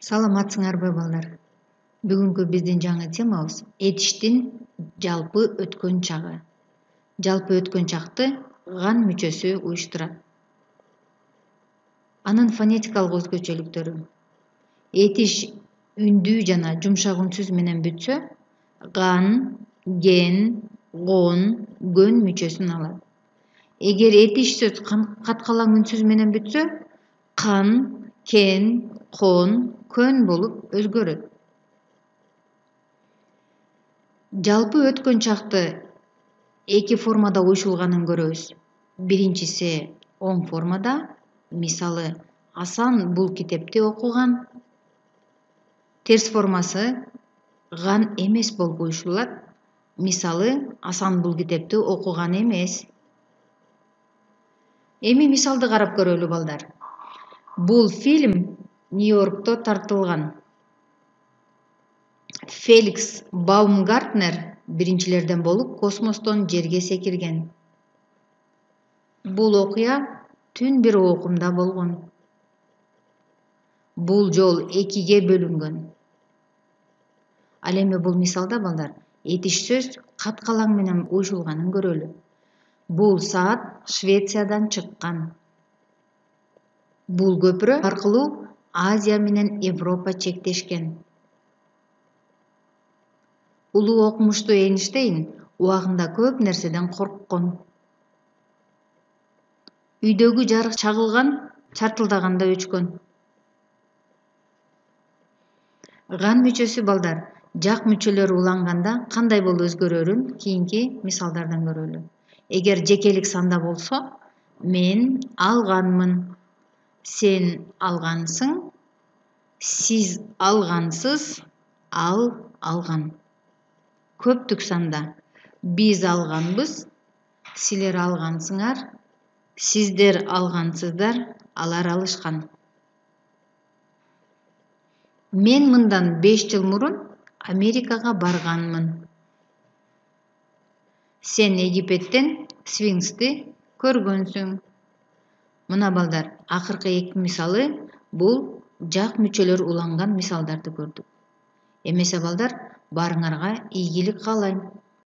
Саламатсыңарбы балдар? Бүгүнкү биздин жаңы темабыз этиштин жалпы өткөн чагы. Жалпы өткөн чакты ган мүчөсү уюштурат. Анын фонетикалык өзгөчөлүктөрү. Этиш үндүү жана жумшак үнсүз менен бүтсө, ган, ген, гон, гөн мүчөсүн алат. Эгер этиш сөз каткалаң үнсүз менен бүтсө, кан, кен, кон, көн болуп өзгөрөт. Жалпы өткөн чакты эки формада уюшулганын көрөбүз. Биринчиси оң формада, мисалы Асан бул китепти окуган. Терс формасы ган эмес болуп уюшулат. Мисалы Асан бул китепти окуган эмес. Эми мисалды карап көрөлү балдар. Бул фильм Нью-Йоркто тартылган. Феликс Баумгартнер биринчилерден болуп космостон жерге секирген. Бул окуя түн бир окумда болгон. Бул жол экиге бөлүнгөн. Ал эми бул мисалда балдар этиш сөз каткалаң менен уюшулганын көрөлү. Бул саат Швециядан чыккан. Бул көпүрө аркылуу Азия менен Европа чектешкен. Улуу окумуштуу Эйнштейн убагында көп нерседен корккон. Үйдөгү жарык чагылган, чартылдаганда өчкөн. Ган мүчөсү балдар жак мүчөлөр уланганда кандай болуп өзгөрөрүн кийинки мисалдардан көрөлү. Эгер жекелик санда болсо, мен алганмын, сен алгансың, сиз алгансыз, ал алган. Көптүк санда биз алганбыз, силер алгансыңар, сиздер алгансыздар, алар алышкан. Мен мындан 5 жыл мурун Америкага барганмын. Сен Египеттен сфинксти көргөнсүң. Мына балдар, акыркы эки мисалы бул жак мүчөлөр уланган мисалдарды көрдүк. Эмесе балдар, баарыңарга ийгилик каалайм.